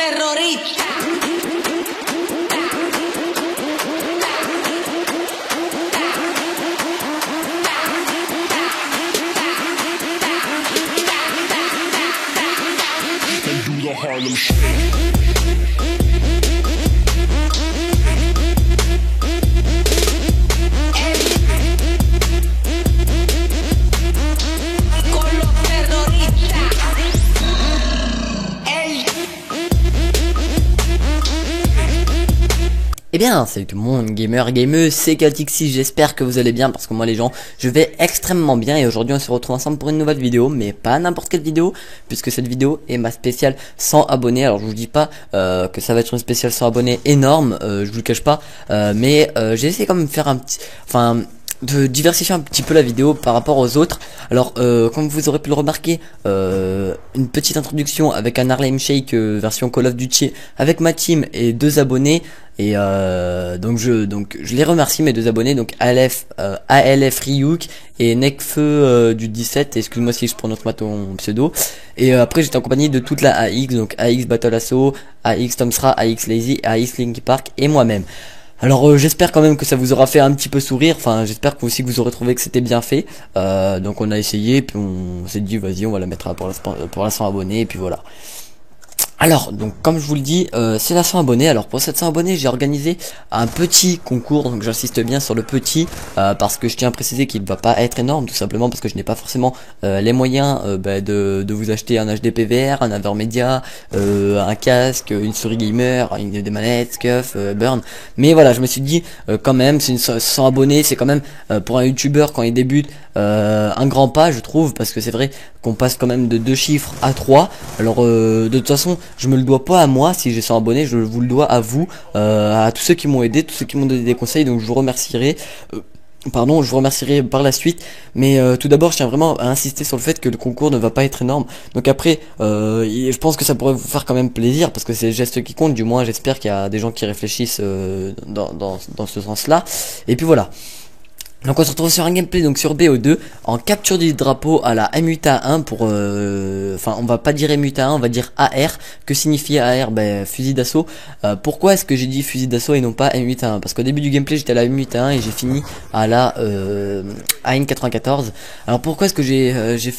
terrorista. Harlem Shake. Eh bien, salut tout le monde, gameuse, c'est Caltixi, j'espère que vous allez bien parce que moi les gens, je vais extrêmement bien et aujourd'hui on se retrouve ensemble pour une nouvelle vidéo, mais pas n'importe quelle vidéo, puisque cette vidéo est ma spéciale 100 abonnés. Alors je vous dis pas que ça va être une spéciale 100 abonnés énorme, je vous le cache pas, mais j'ai essayé quand même de faire un petit, de diversifier un petit peu la vidéo par rapport aux autres. Alors comme vous aurez pu le remarquer, une petite introduction avec un Harlem Shake version Call of Duty avec ma team et 2 abonnés. Et donc je les remercie, mes 2 abonnés, donc ALF Ryuk et Nekfeu du 17, excuse-moi si je prononce mal ton pseudo. Et après j'étais en compagnie de toute la AX, donc AX Battle Asso, AX Tomsra, AX Lazy, AX Linky Park et moi-même. Alors j'espère quand même que ça vous aura fait un petit peu sourire, enfin j'espère que aussi que vous aurez trouvé que c'était bien fait. Donc on a essayé, puis on s'est dit vas-y on va la mettre pour la 100 abonnés et puis voilà. Alors, donc comme je vous le dis, c'est la 100 abonnés. Alors pour cette 100 abonnés, j'ai organisé un petit concours, donc j'insiste bien sur le petit, parce que je tiens à préciser qu'il ne va pas être énorme, tout simplement parce que je n'ai pas forcément les moyens de vous acheter un HD PVR, un Avermedia, un casque, une souris gamer, des manettes, Scuf, Burn. Mais voilà, je me suis dit, quand même, c'est une 100 abonnés, c'est quand même, pour un youtubeur quand il débute, un grand pas je trouve, parce que c'est vrai qu'on passe quand même de 2 chiffres à 3. Alors de toute façon je me le dois pas à moi si j'ai 100 abonnés, je vous le dois à vous, à tous ceux qui m'ont aidé, tous ceux qui m'ont donné des conseils, donc je vous remercierai. Je vous remercierai par la suite, mais tout d'abord je tiens vraiment à insister sur le fait que le concours ne va pas être énorme. Donc après je pense que ça pourrait vous faire quand même plaisir parce que c'est le geste qui compte, du moins j'espère qu'il y a des gens qui réfléchissent dans ce sens là. Et puis voilà. Donc on se retrouve sur un gameplay, donc sur BO2, en capture du drapeau à la MUTA1 pour, on va pas dire MUTA1, on va dire AR. Que signifie AR? Fusil d'assaut. Pourquoi est-ce que j'ai dit fusil d'assaut et non pas MUTA1? Parce qu'au début du gameplay j'étais à la MUTA1 et j'ai fini à la AN94. Alors pourquoi est-ce que j'ai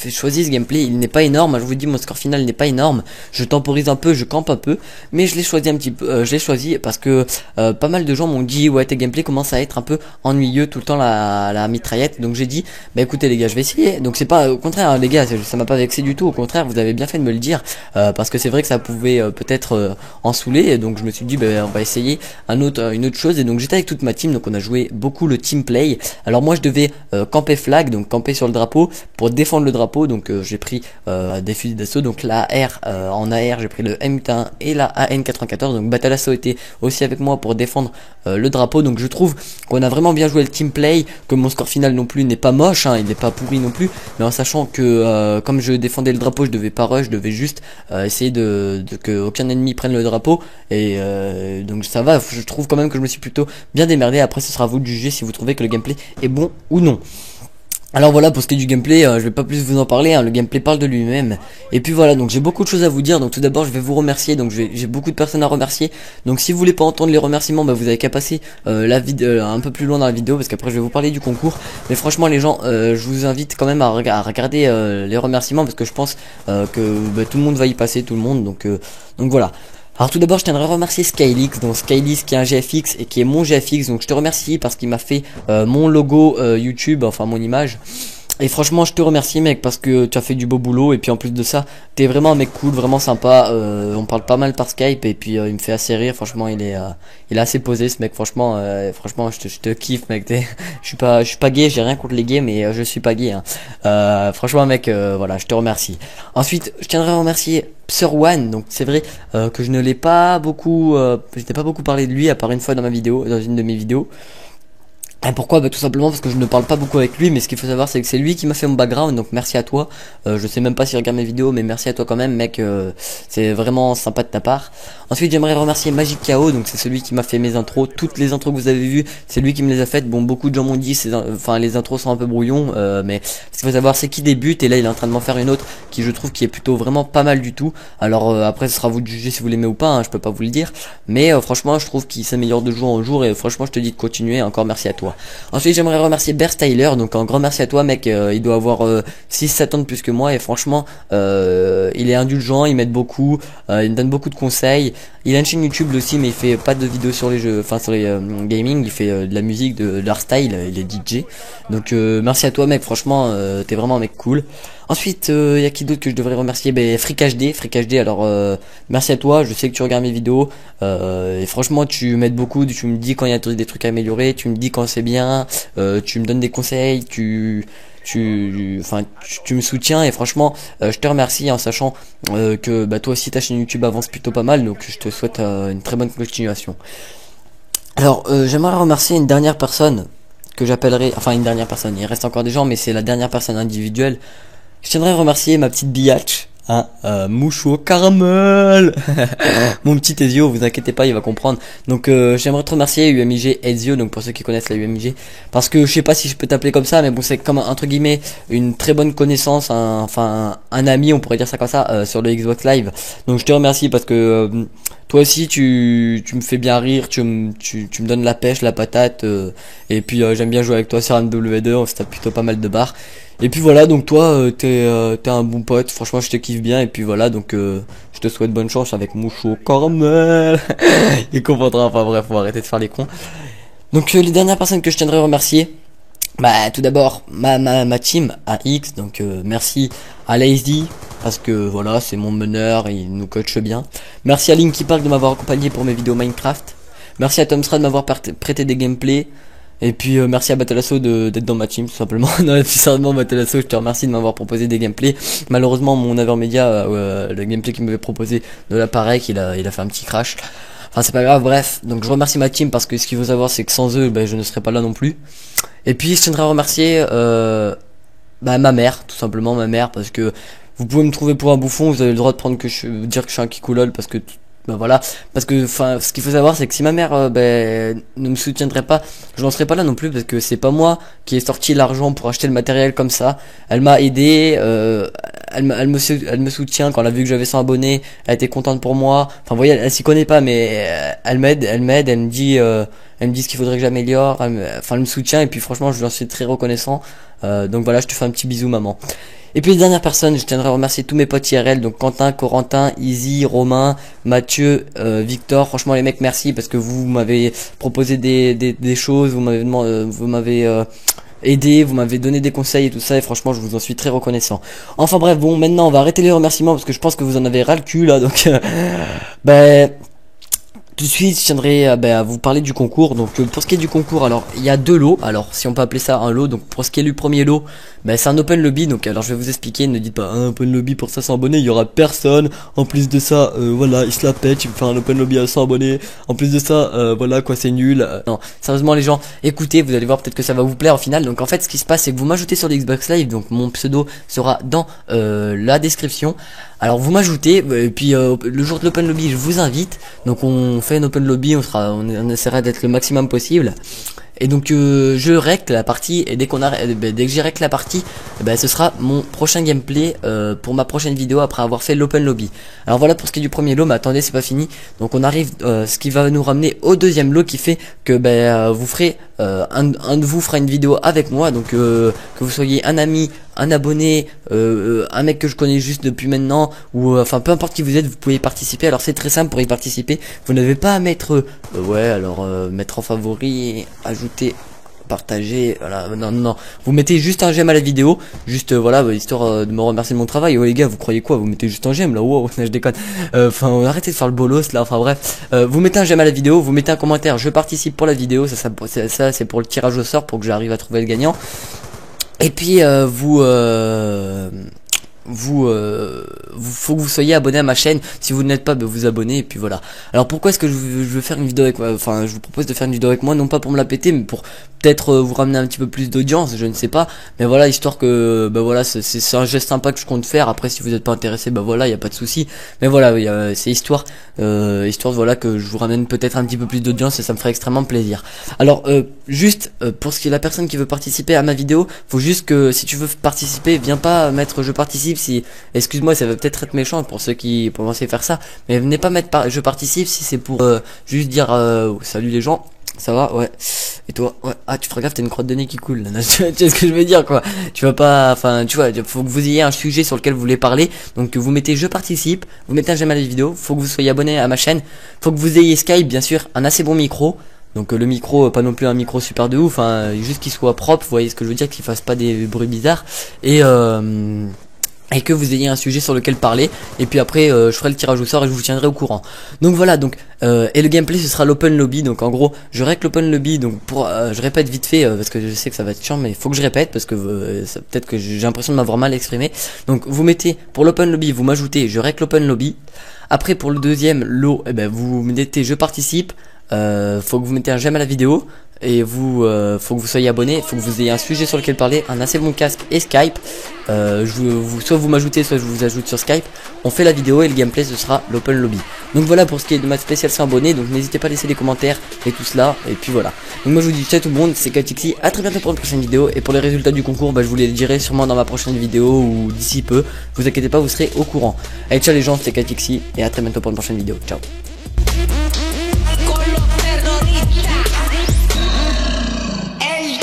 choisi ce gameplay? Il n'est pas énorme, je vous dis mon score final n'est pas énorme. Je temporise un peu, je campe un peu, mais je l'ai choisi un petit peu, je l'ai choisi parce que pas mal de gens m'ont dit ouais tes gameplays commencent à être un peu ennuyeux tout le temps la mitraillette. Donc j'ai dit bah écoutez les gars, je vais essayer. Donc c'est pas au contraire hein, les gars, ça m'a pas vexé du tout, au contraire vous avez bien fait de me le dire, parce que c'est vrai que ça pouvait peut-être en saouler, et donc je me suis dit bah on va essayer une autre chose. Et donc j'étais avec toute ma team, donc on a joué beaucoup le team play. Alors moi je devais camper flag, donc camper sur le drapeau pour défendre le drapeau. Donc j'ai pris des fusils d'assaut, donc la AR, en AR j'ai pris le M1 et la AN94. Donc Battle Asso était aussi avec moi pour défendre le drapeau. Donc je trouve qu'on a vraiment bien joué le team play, que mon score final non plus n'est pas moche, hein, il n'est pas pourri non plus, mais en sachant que comme je défendais le drapeau, je devais pas rush, je devais juste essayer que aucun ennemi prenne le drapeau, et donc ça va, je trouve quand même que je me suis plutôt bien démerdé. Après ce sera à vous de juger si vous trouvez que le gameplay est bon ou non. Alors voilà, pour ce qui est du gameplay, je vais pas plus vous en parler, hein, le gameplay parle de lui-même. Et puis voilà, donc j'ai beaucoup de choses à vous dire. Donc tout d'abord je vais vous remercier, donc j'ai beaucoup de personnes à remercier. Donc si vous voulez pas entendre les remerciements, vous avez qu'à passer la vidéo un peu plus loin dans la vidéo, parce qu'après je vais vous parler du concours. Mais franchement les gens, je vous invite quand même à regarder les remerciements, parce que je pense que tout le monde va y passer, tout le monde. Donc voilà. Alors tout d'abord je tiendrais à remercier Skylix, donc Skylix qui est un GFX et qui est mon GFX, donc je te remercie parce qu'il m'a fait mon logo YouTube, enfin mon image. Et franchement je te remercie mec, parce que tu as fait du beau boulot, et puis en plus de ça t'es vraiment un mec cool, vraiment sympa. On parle pas mal par Skype, et puis il me fait assez rire, franchement il est assez posé ce mec, franchement je te kiffe mec. je suis pas gay, j'ai rien contre les gays, mais je suis pas gay hein. Franchement mec, voilà, je te remercie. Ensuite je tiendrais à remercier Sir One. Donc c'est vrai que je n'ai pas beaucoup parlé de lui, à part une fois dans une de mes vidéos. Et pourquoi? Bah tout simplement parce que je ne parle pas beaucoup avec lui, mais ce qu'il faut savoir c'est que c'est lui qui m'a fait mon background, donc merci à toi. Je sais même pas s'il regarde mes vidéos, mais merci à toi quand même mec, c'est vraiment sympa de ta part. Ensuite j'aimerais remercier Magic KO, donc c'est celui qui m'a fait mes intros, toutes les intros que vous avez vues, c'est lui qui me les a faites. Bon, beaucoup de gens m'ont dit, enfin les intros sont un peu brouillons, mais ce qu'il faut savoir c'est qu'il débute, et là il est en train de m'en faire une autre qui je trouve qui est plutôt vraiment pas mal du tout. Alors après ce sera à vous de juger si vous l'aimez ou pas, hein, je peux pas vous le dire, mais franchement je trouve qu'il s'améliore de jour en jour, et franchement je te dis de continuer, encore merci à toi. Ensuite j'aimerais remercier Bear Styler, donc un grand merci à toi mec, il doit avoir 6-7 ans de plus que moi, et franchement il est indulgent, il m'aide beaucoup, il me donne beaucoup de conseils. Il a une chaîne YouTube aussi, mais il fait pas de vidéos sur les jeux, enfin sur les gaming, il fait de la musique, de l'art style, il est DJ. Donc merci à toi mec, franchement t'es vraiment un mec cool. Ensuite y a qui d'autre que je devrais remercier? Ben Freak HD, alors merci à toi, je sais que tu regardes mes vidéos, et franchement tu m'aides beaucoup, tu me dis quand il y a des trucs à améliorer, tu me dis quand c'est bien, tu me donnes des conseils, tu me soutiens, et franchement je te remercie, en sachant que bah toi aussi ta chaîne YouTube avance plutôt pas mal, donc je te souhaite une très bonne continuation. Alors j'aimerais remercier une dernière personne que j'appellerai, enfin une dernière personne, il reste encore des gens mais c'est la dernière personne individuelle. Je tiendrais à remercier ma petite biatch, hein, mouche au caramel. Mon petit Ezio, vous inquiétez pas, il va comprendre. Donc j'aimerais te remercier UMIG Ezio, donc pour ceux qui connaissent la UMIG, parce que je sais pas si je peux t'appeler comme ça, mais bon c'est comme entre guillemets une très bonne connaissance, enfin un ami, on pourrait dire ça comme ça, sur le Xbox Live. Donc je te remercie parce que toi aussi tu me fais bien rire, tu me donnes la pêche, la patate, et puis j'aime bien jouer avec toi sur MW2, on se tape plutôt pas mal de barres. Et puis voilà, donc toi t'es un bon pote, franchement je te kiffe bien, et puis voilà, donc je te souhaite bonne chance avec Moucho Caramel. Il comprendra, enfin bref, faut arrêter de faire les cons. Donc les dernières personnes que je tiendrais à remercier, bah tout d'abord ma team AX, donc merci à Lazy parce que voilà c'est mon meneur, il nous coach bien. Merci à Linky Park de m'avoir accompagné pour mes vidéos Minecraft. Merci à Tomstra de m'avoir prêté des gameplays. Et puis merci à Batalasso d'être dans ma team tout simplement. Non, sérieusement Batalasso, je te remercie de m'avoir proposé des gameplays. Malheureusement mon Avermedia, le gameplay qu'il m'avait proposé de l'appareil, il a fait un petit crash. Enfin c'est pas grave, bref. Donc je remercie ma team parce que ce qu'il faut savoir c'est que sans eux ben, je ne serais pas là non plus. Et puis je tiendrais à remercier ma mère, tout simplement ma mère, parce que vous pouvez me trouver pour un bouffon, vous avez le droit de prendre dire que je suis un kikoulol parce que bah voilà, parce que enfin ce qu'il faut savoir c'est que si ma mère ne me soutiendrait pas, je n'en serais pas là non plus, parce que c'est pas moi qui ai sorti l'argent pour acheter le matériel comme ça. Elle m'a aidé, elle me soutient. Quand elle a vu que j'avais 100 abonnés, elle était contente pour moi. Enfin vous voyez, elle s'y connaît pas, mais elle m'aide, elle me dit ce qu'il faudrait que j'améliore, elle me soutient, et puis franchement je lui en suis très reconnaissant. Donc voilà, je te fais un petit bisou maman. Et puis les dernières personnes, je tiendrai à remercier tous mes potes IRL, donc Quentin, Corentin, Easy, Romain, Mathieu, Victor. Franchement les mecs merci, parce que vous m'avez proposé des choses, vous m'avez aidé, vous m'avez donné des conseils et tout ça, et franchement je vous en suis très reconnaissant. Enfin bref, bon maintenant on va arrêter les remerciements parce que je pense que vous en avez ras le cul là, donc tout de suite, je tiendrai à vous parler du concours. Donc pour ce qui est du concours, alors il y a deux lots. Alors si on peut appeler ça un lot, donc pour ce qui est du premier lot, c'est un open lobby. Donc alors je vais vous expliquer, ne dites pas un open lobby pour 500 abonnés, il y aura personne. En plus de ça, voilà, il se la pète, il me fait un open lobby à 100 abonnés. En plus de ça, voilà quoi, c'est nul. Non, sérieusement les gens, écoutez, vous allez voir, peut-être que ça va vous plaire au final. Donc en fait ce qui se passe c'est que vous m'ajoutez sur le Xbox Live, donc mon pseudo sera dans la description. Alors vous m'ajoutez, et puis le jour de l'open lobby je vous invite. Donc on fait un open lobby, on essaiera d'être le maximum possible. Et donc je règle la partie, et dès que j'ai réglé la partie, ce sera mon prochain gameplay pour ma prochaine vidéo après avoir fait l'open lobby. Alors voilà pour ce qui est du premier lot, mais attendez, c'est pas fini. Donc on arrive, ce qui va nous ramener au deuxième lot, qui fait que vous ferez un de vous fera une vidéo avec moi. Donc que vous soyez un ami, un abonné, un mec que je connais juste depuis maintenant, ou enfin peu importe qui vous êtes, vous pouvez y participer. Alors c'est très simple pour y participer, vous n'avez pas à mettre mettre en favori, ajouter, partager, voilà, non, vous mettez juste un j'aime à la vidéo, juste voilà, histoire de me remercier de mon travail. Oh les gars, vous croyez quoi, vous mettez juste un j'aime là, wow, je déconne, enfin arrêtez de faire le bolos là, enfin bref, vous mettez un j'aime à la vidéo, vous mettez un commentaire je participe pour la vidéo, ça c'est pour le tirage au sort, pour que j'arrive à trouver le gagnant. Et puis faut que vous soyez abonné à ma chaîne. Si vous n'êtes pas, bah, vous abonnez et puis voilà. Alors pourquoi est-ce que je veux faire une vidéo avec moi, enfin je vous propose de faire une vidéo avec moi, non pas pour me la péter, mais pour peut-être vous ramener un petit peu plus d'audience, je ne sais pas, mais voilà, histoire que bah voilà, c'est un geste sympa que je compte faire. Après si vous n'êtes pas intéressé, bah voilà, il y a pas de souci, mais voilà, c'est histoire voilà que je vous ramène peut-être un petit peu plus d'audience et ça me ferait extrêmement plaisir. Alors juste pour ce qui est la personne qui veut participer à ma vidéo, faut juste que si tu veux participer, viens pas mettre je participe, si excuse-moi, ça va peut-être être méchant pour ceux qui pensaient faire ça, mais venez pas mettre je participe si c'est pour juste dire salut les gens, ça va, ouais, et toi, ouais, ah tu feras gaffe, t'as une crotte de nez qui coule là. Tu vois ce que je veux dire, quoi, tu vas pas, enfin tu vois, faut que vous ayez un sujet sur lequel vous voulez parler, donc vous mettez je participe, vous mettez un j'aime à la vidéo, faut que vous soyez abonné à ma chaîne, faut que vous ayez Skype bien sûr, un assez bon micro. Donc le micro, pas non plus un micro super de ouf, hein, juste qu'il soit propre, vous voyez ce que je veux dire, qu'il fasse pas des bruits bizarres, et que vous ayez un sujet sur lequel parler, et puis après je ferai le tirage au sort et je vous tiendrai au courant. Donc voilà, donc et le gameplay ce sera l'open lobby. Donc en gros je règle l'open lobby, donc pour je répète vite fait parce que je sais que ça va être chiant, mais il faut que je répète parce que peut-être que j'ai l'impression de m'avoir mal exprimé. Donc vous mettez pour l'open lobby, vous m'ajoutez je règle l'open lobby. Après pour le deuxième lot, eh ben vous mettez je participe. Faut que vous mettez un j'aime à la vidéo et faut que vous soyez abonné, faut que vous ayez un sujet sur lequel parler, un assez bon casque et Skype. Soit vous m'ajoutez, soit je vous ajoute sur Skype. On fait la vidéo et le gameplay ce sera l'open lobby. Donc voilà pour ce qui est de ma spéciale 100 abonnés. Donc n'hésitez pas à laisser des commentaires et tout cela. Et puis voilà. Donc moi je vous dis ciao tout le monde, c'est Caltixi. À très bientôt pour une prochaine vidéo. Et pour les résultats du concours, bah, je vous les dirai sûrement dans ma prochaine vidéo ou d'ici peu. Vous inquiétez pas, vous serez au courant. Allez ciao les gens, c'est Caltixi et à très bientôt pour une prochaine vidéo. Ciao. Ey.